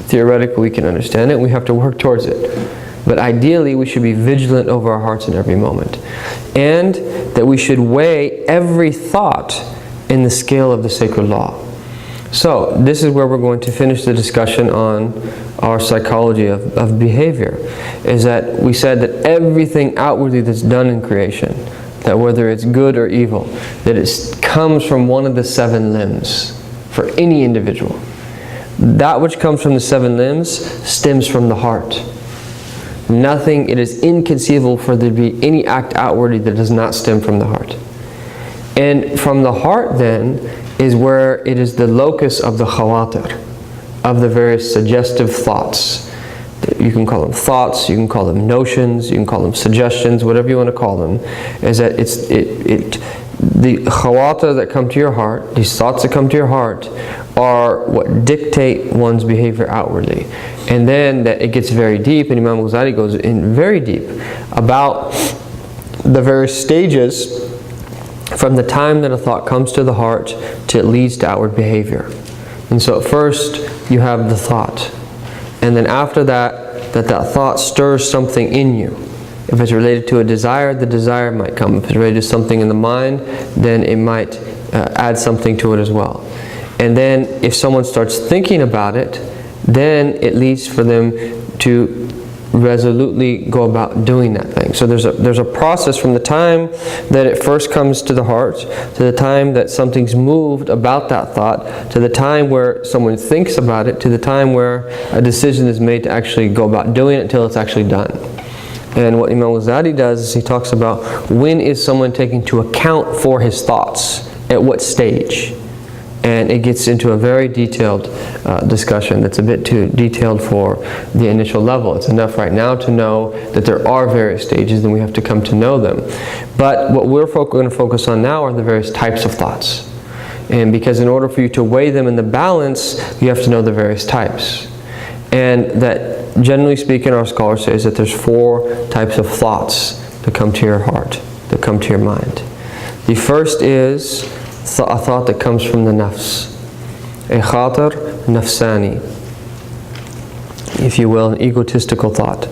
Theoretically we can understand it, we have to work towards it. But ideally we should be vigilant over our hearts in every moment. And that we should weigh every thought in the scale of the sacred law. So this is where we're going to finish the discussion on our psychology of behavior. Is that we said that everything outwardly that's done in creation, that whether it's good or evil, that it comes from one of the 7 limbs for any individual. That which comes from the 7 limbs stems from the heart. It is inconceivable for there to be any act outwardly that does not stem from the heart. And from the heart then is where it is the locus of the khawatir, of the various suggestive thoughts. You can call them thoughts, you can call them notions, you can call them suggestions, whatever you want to call them. Is that the khawatir that come to your heart, these thoughts that come to your heart, are what dictate one's behavior outwardly. And then that it gets very deep, and Imam Ghazali goes in very deep about the various stages from the time that a thought comes to the heart till it leads to outward behavior. And so at first you have the thought, and then after that thought stirs something in you. If it's related to a desire, the desire might come. If it's related to something in the mind, then it might add something to it as well. And then if someone starts thinking about it, then it leads for them to resolutely go about doing that thing. So there's a process from the time that it first comes to the heart, to the time that something's moved about that thought, to the time where someone thinks about it, to the time where a decision is made to actually go about doing it until it's actually done. And what Imam Ghazali does is he talks about when is someone taking to account for his thoughts, at what stage. And it gets into a very detailed discussion that's a bit too detailed for the initial level. It's enough right now to know that there are various stages and we have to come to know them. But what we're going to focus on now are the various types of thoughts. And because in order for you to weigh them in the balance, you have to know the various types. And that generally speaking, our scholar says that there's 4 types of thoughts that come to your heart, that come to your mind. The first is a thought that comes from the nafs, a khatar nafsani, if you will, an egotistical thought.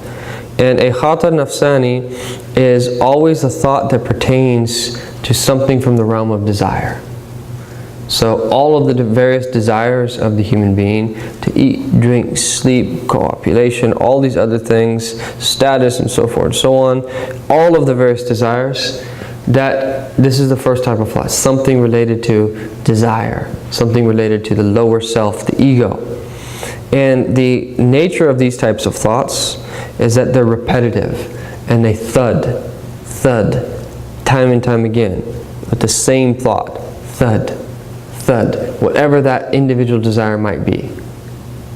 And a khatar nafsani is always a thought that pertains to something from the realm of desire. So all of the various desires of the human being, to eat, drink, sleep, copulation, all these other things, status and so forth and so on, all of the various desires, that this is the first type of thought, something related to desire, something related to the lower self, the ego. And the nature of these types of thoughts is that they're repetitive and they thud, time and time again, with the same thought, thud, whatever that individual desire might be.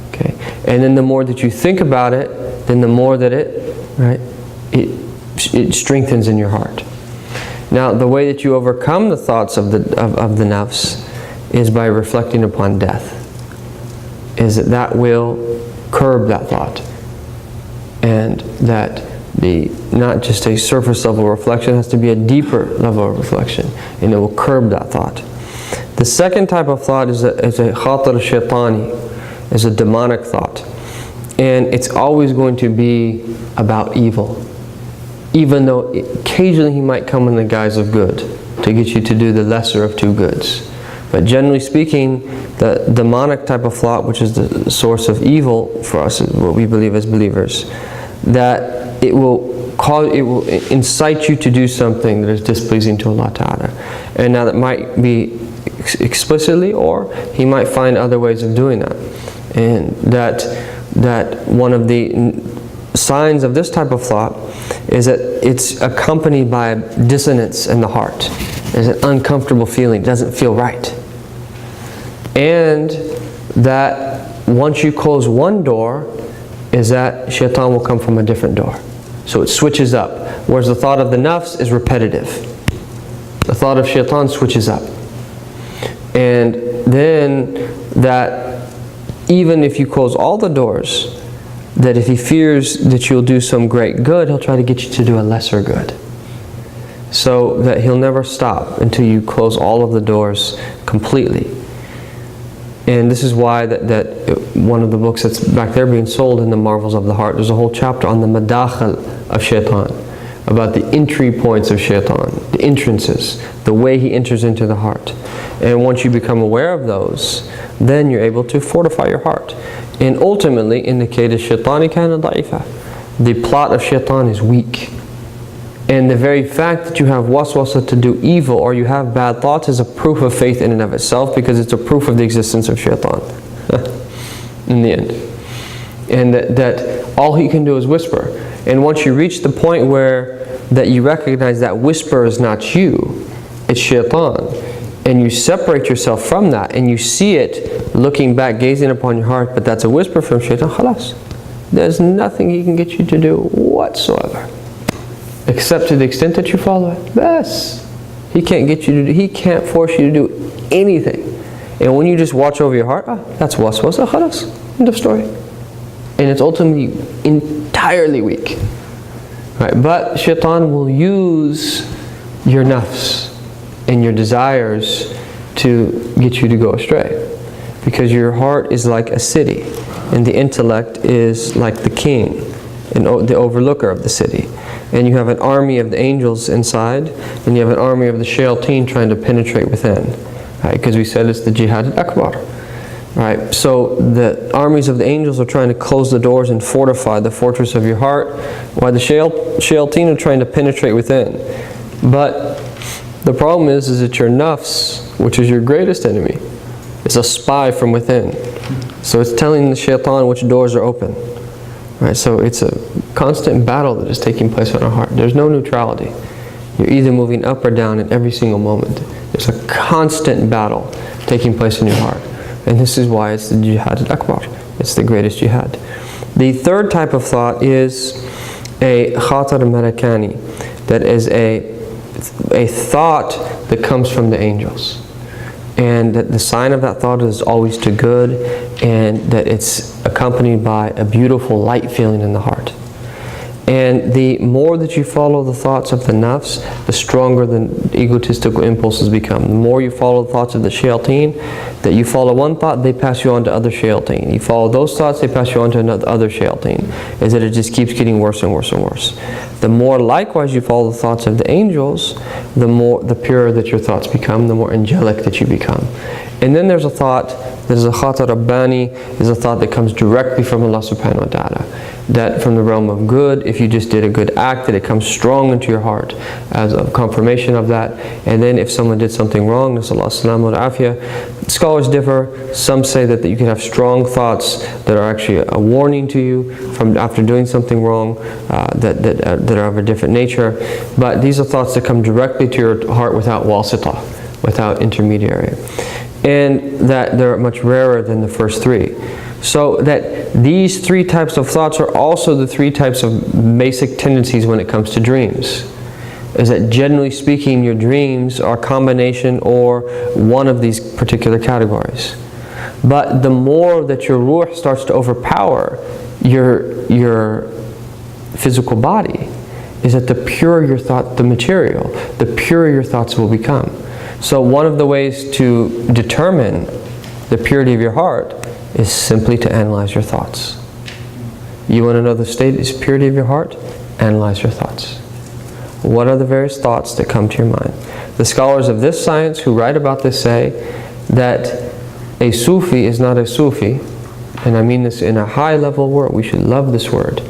Okay, and then the more that you think about it, then the more that it strengthens in your heart. Now, the way that you overcome the thoughts of the nafs is by reflecting upon death. Is that will curb that thought, and that not just a surface level reflection, has to be a deeper level of reflection, and it will curb that thought. The second type of thought is a khatar shaitani, is a demonic thought, and it's always going to be about evil. Even though occasionally he might come in the guise of good, to get you to do the lesser of 2 goods. But generally speaking, the demonic type of thought, which is the source of evil for us, what we believe as believers, that it will it will incite you to do something that is displeasing to Allah Ta'ala. And now that might be explicitly, or he might find other ways of doing that. And that one of the signs of this type of thought is that it's accompanied by dissonance in the heart. There's an uncomfortable feeling, it doesn't feel right. And that once you close one door, is that shaitan will come from a different door. So it switches up. Whereas the thought of the nafs is repetitive. The thought of shaitan switches up. And then that even if you close all the doors, that if he fears that you'll do some great good, he'll try to get you to do a lesser good. So that he'll never stop until you close all of the doors completely. And this is why that one of the books that's back there being sold in the Marvels of the Heart, there's a whole chapter on the madakhal of shaitan, about the entry points of shaitan, the entrances, the way he enters into the heart. And once you become aware of those, then you're able to fortify your heart. And ultimately indicate a shaitani kana da'ifa. The plot of shaitan is weak. And the very fact that you have waswasa to do evil or you have bad thoughts is a proof of faith in and of itself, because it's a proof of the existence of shaitan in the end. And that all he can do is whisper. And once you reach the point where that you recognize that whisper is not you, it's shaitan, and you separate yourself from that and you see it looking back, gazing upon your heart, but that's a whisper from shaitan, khalas. There's nothing he can get you to do whatsoever, except to the extent that you follow it. Bas. He can't get you to do, he can't force you to do anything. And when you just watch over your heart, that's waswasa, khalas, end of story. And it's ultimately entirely weak. Right? But shaitan will use your nafs and your desires to get you to go astray. Because your heart is like a city, and the intellect is like the king and the overlooker of the city. And you have an army of the angels inside, and you have an army of the shayateen trying to penetrate within. Right? Because we said it's the jihad al-akbar. Right? So the armies of the angels are trying to close the doors and fortify the fortress of your heart, while the shayateen are trying to penetrate within. But the problem is that your nafs, which is your greatest enemy, is a spy from within. So it's telling the shaitan which doors are open. Right? So it's a constant battle that is taking place in our heart. There's no neutrality. You're either moving up or down in every single moment. There's a constant battle taking place in your heart. And this is why it's the jihad al-akbar. It's the greatest jihad. The third type of thought is a khatar malakani. That is a thought that comes from the angels. And that the sign of that thought is always to good, and that it's accompanied by a beautiful light feeling in the heart. And the more that you follow the thoughts of the nafs, the stronger the egotistical impulses become. The more you follow the thoughts of the shayateen, that you follow one thought, they pass you on to other shayateen. You follow those thoughts, they pass you on to another other shayateen. Is that it just keeps getting worse and worse and worse. The more likewise you follow the thoughts of the angels, the purer that your thoughts become, the more angelic that you become. And then there's a thought, there's a khatar rabbani, is a thought that comes directly from Allah subhanahu wa ta'ala. That from the realm of good, if you just did a good act, that it comes strong into your heart as a confirmation of that. And then if someone did something wrong, nasallahu as-salamu wal-afiyah, scholars differ. Some say that you can have strong thoughts that are actually a warning to you from after doing something wrong, that are of a different nature. But these are thoughts that come directly to your heart without wasita, without intermediary. And that they're much rarer than the first three. So that these three types of thoughts are also the three types of basic tendencies when it comes to dreams. Is that generally speaking, your dreams are a combination or one of these particular categories. But the more that your ruh starts to overpower your physical body, is that the purer your thought, the material, the purer your thoughts will become. So one of the ways to determine the purity of your heart is simply to analyze your thoughts. You want to know the purity of your heart? Analyze your thoughts. What are the various thoughts that come to your mind? The scholars of this science who write about this say that a Sufi is not a Sufi, and I mean this in a high level word. We should love this word.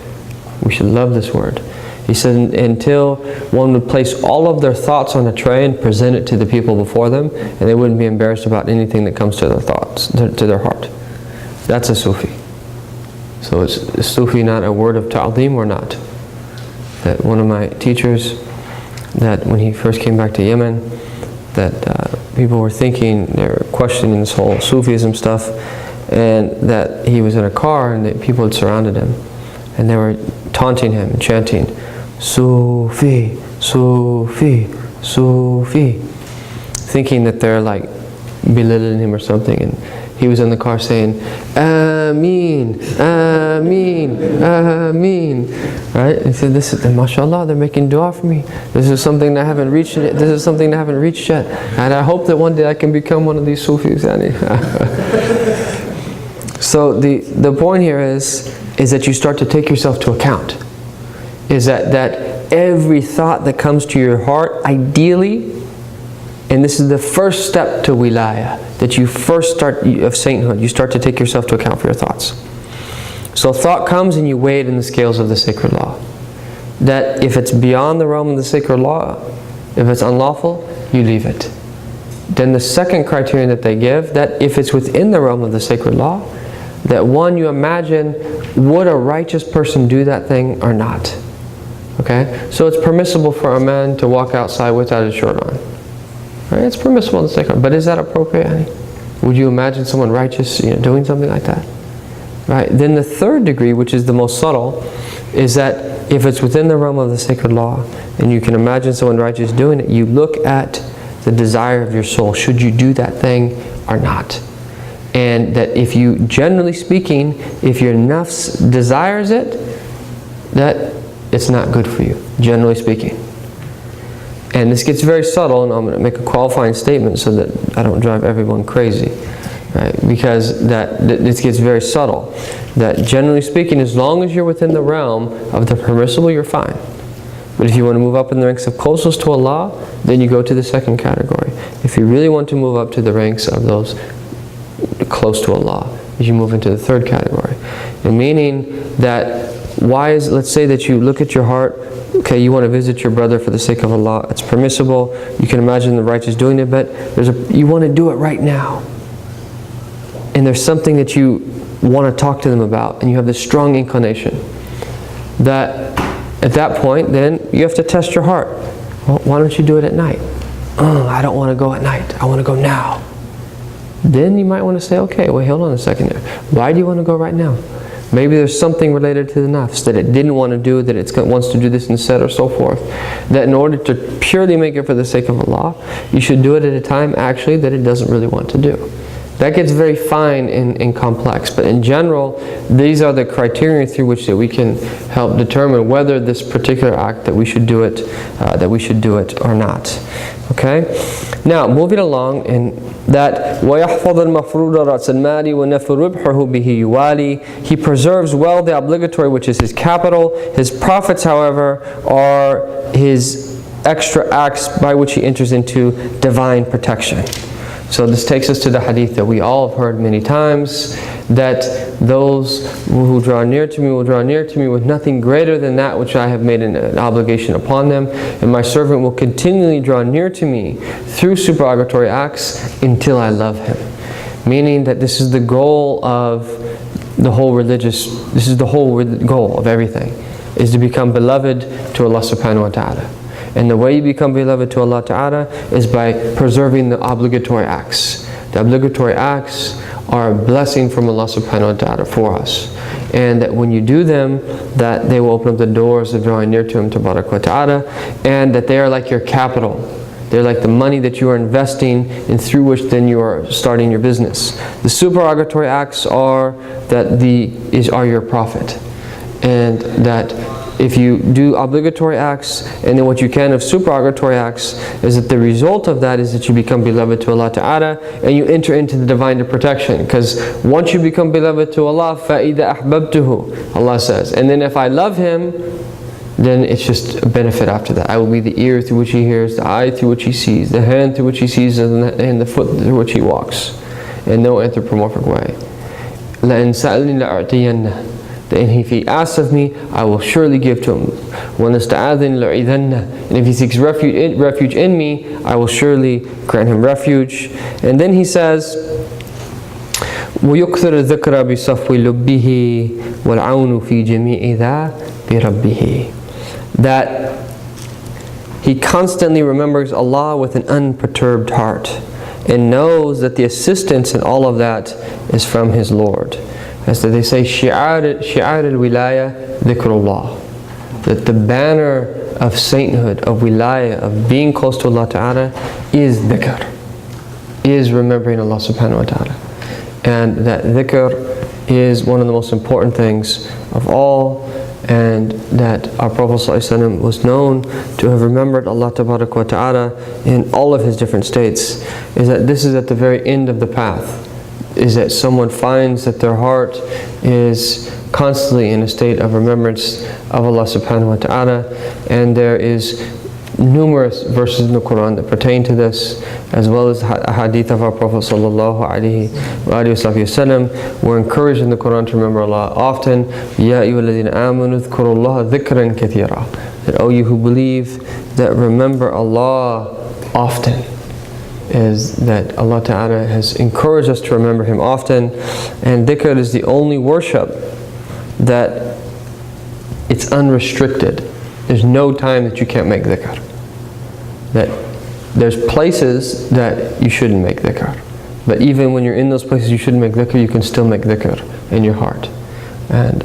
We should love this word. He said until one would place all of their thoughts on a tray and present it to the people before them, and they wouldn't be embarrassed about anything that comes to their thoughts, to their heart. That's a Sufi. So is Sufi not a word of ta'zeem or not? That one of my teachers, that when he first came back to Yemen, that people were thinking, they were questioning this whole Sufism stuff, and that he was in a car and that people had surrounded him, and they were taunting him and chanting, Sufi, Sufi, Sufi, thinking that they're like belittling him or something. And he was in the car saying, Ameen, Ameen, Ameen. Right? He said, "This is, mashallah, they're making dua for me. This is something that I haven't reached yet. This is something that I haven't reached yet. And I hope that one day I can become one of these Sufis." So the point here is that you start to take yourself to account. Is that every thought that comes to your heart, ideally, and this is the first step to wilaya, that you first start of sainthood, you start to take yourself to account for your thoughts. So thought comes and you weigh it in the scales of the sacred law. That if it's beyond the realm of the sacred law, if it's unlawful, you leave it. Then the second criterion that they give, that if it's within the realm of the sacred law, that one, you imagine, would a righteous person do that thing or not? Okay? So it's permissible for a man to walk outside without his shirt on. Right? It's permissible in the sacred law. But is that appropriate? Would you imagine someone righteous doing something like that? Right? Then the third degree, which is the most subtle, is that if it's within the realm of the sacred law, and you can imagine someone righteous doing it, you look at the desire of your soul. Should you do that thing or not? And that if you, generally speaking, if your nafs desires it, that it's not good for you, generally speaking. And this gets very subtle, and I'm going to make a qualifying statement so that I don't drive everyone crazy. Right? Because this gets very subtle. That generally speaking, as long as you're within the realm of the permissible, you're fine. But if you want to move up in the ranks of closest to Allah, then you go to the second category. If you really want to move up to the ranks of those close to Allah, you move into the third category. And meaning that, let's say that you look at your heart, okay, you want to visit your brother for the sake of Allah, it's permissible, you can imagine the righteous doing it, but you want to do it right now. And there's something that you want to talk to them about, and you have this strong inclination. That at that point, then you have to test your heart. Well, why don't you do it at night? I don't want to go at night, I want to go now. Then you might want to say, okay, well, hold on a second here. Why do you want to go right now? Maybe there's something related to the nafs that it didn't want to do, that it wants to do this instead, or so forth. That in order to purely make it for the sake of Allah, you should do it at a time actually that it doesn't really want to do. That gets very fine and complex, but in general, these are the criteria through which that we can help determine whether this particular act that we should do it or not. Okay. Now moving along, in that وَيَحْفَظُ الْمَفْرُوضَ رَأْسَ الْمَالِ وَنَفْرُ رِبْحُهُ بِهِ يُوَالِي. He preserves well the obligatory, which is his capital. His profits, however, are his extra acts by which he enters into divine protection. So this takes us to the hadith that we all have heard many times, that those who draw near to me will draw near to me with nothing greater than that which I have made an obligation upon them, and my servant will continually draw near to me through supererogatory acts until I love him. Meaning that this is the goal of the whole goal of everything, is to become beloved to Allah subhanahu wa ta'ala. And the way you become beloved to Allah Ta'ala is by preserving the obligatory acts. The obligatory acts are a blessing from Allah Subhanahu wa Ta'ala for us. And that when you do them, that they will open up the doors of drawing near to Him Tabarak wa Ta'ala, and that they are like your capital. They're like the money that you are investing, and through which then you are starting your business. The supererogatory acts are your profit. And that if you do obligatory acts, and then what you can of supererogatory acts, is that the result of that is that you become beloved to Allah Ta'ala, and you enter into the divine protection. Because once you become beloved to Allah, فَإِذَا أَحْبَبْتُهُ, Allah says, and then if I love Him, then it's just a benefit after that. I will be the ear through which He hears, the eye through which He sees, the hand through which He sees, and the foot through which He walks, in no anthropomorphic way. لَإِنْ سَأَلْنِي لَأُعْطِيَنَّهُ And if he asks of me, I will surely give to him. And if he seeks refuge in me, I will surely grant him refuge. And then he says, وَيُكْثِرُ الذِّكْرَ بِصَفْوِ لُبِّهِ وَالْعَوْنُ فِي جَمِيعِ ذَا بِرَبِّهِ. That he constantly remembers Allah with an unperturbed heart and knows that the assistance in all of that is from his Lord. As they say, shi'ar al-wilaya dhikrullah. That the banner of sainthood, of wilaya, of being close to Allah Ta'ala is dhikr, is remembering Allah Subhanahu wa Ta'ala. And that dhikr is one of the most important things of all, and that our Prophet ﷺ was known to have remembered Allah Tabarak wa Ta'ala in all of his different states. Is that this is at the very end of the path. Is that someone finds that their heart is constantly in a state of remembrance of Allah Subhanahu wa Ta'ala, and there is numerous verses in the Quran that pertain to this, as well as a hadith of our Prophet Sallallahu Alaihi Wasallam. We're encouraged in the Quran to remember Allah often. Ya ayyuhalladhina amanu dhkurullaha dhikran kathira. That, O you who believe, that remember Allah often. Is that Allah Ta'ala has encouraged us to remember Him often, and dhikr is the only worship that it's unrestricted. There's no time that you can't make dhikr. That there's places that you shouldn't make dhikr, but even when you're in those places you shouldn't make dhikr, you can still make dhikr in your heart. And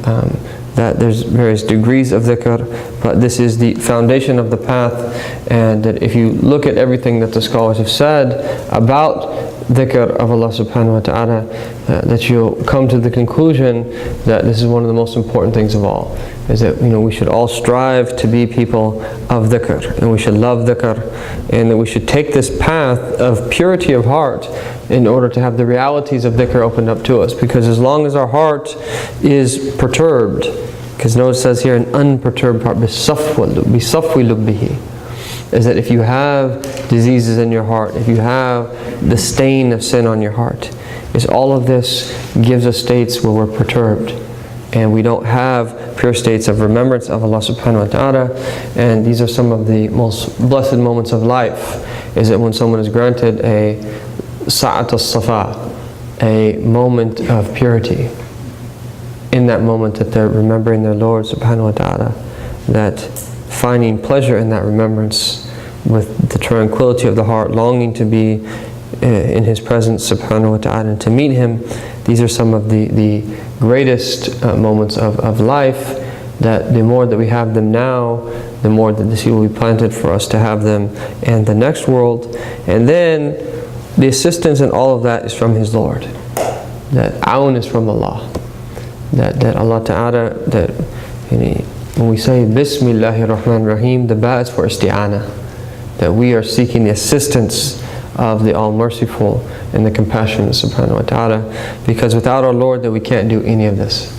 that there's various degrees of dhikr, but this is the foundation of the path. And that if you look at everything that the scholars have said about dhikr of Allah Subhanahu wa Ta'ala, that you'll come to the conclusion that this is one of the most important things of all. Is that we should all strive to be people of dhikr, and we should love dhikr, and that we should take this path of purity of heart in order to have the realities of dhikr opened up to us. Because as long as our heart is perturbed, because notice it says here an unperturbed heart, بِصَفْوِ لُبِّهِ, is that if you have diseases in your heart, if you have the stain of sin on your heart, is all of this gives us states where we're perturbed, and we don't have pure states of remembrance of Allah Subhanahu wa Ta'ala. And these are some of the most blessed moments of life, is that when someone is granted a sa'at al-safa, a moment of purity, in that moment that they're remembering their Lord Subhanahu wa Ta'ala, that finding pleasure in that remembrance with the tranquility of the heart, longing to be in His presence Subhanahu wa Ta'ala and to meet Him. These are some of the greatest moments of life, that the more that we have them now, the more that the seed will be planted for us to have them in the next world. And then the assistance in all of that is from His Lord. That aun is from Allah. That Allah Ta'ala, that when we say Bismillahir Rahmanir Rahim, the ba is for isti'ana. That we are seeking the assistance of the All-Merciful and the Compassionate Subhanahu wa Ta'ala, because without our Lord that we can't do any of this,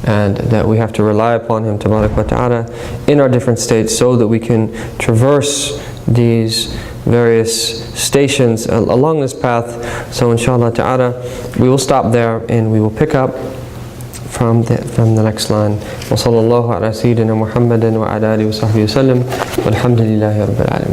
and that we have to rely upon Him Tabarak wa Ta'ala in our different states so that we can traverse these various stations along this path. So inshallah Ta'ala we will stop there and we will pick up from the next line. Wa sallallahu ala sayyidina Muhammadin wa ala alihi wa sahbihi wa sallam, walhamdulillahi rabbil alamin.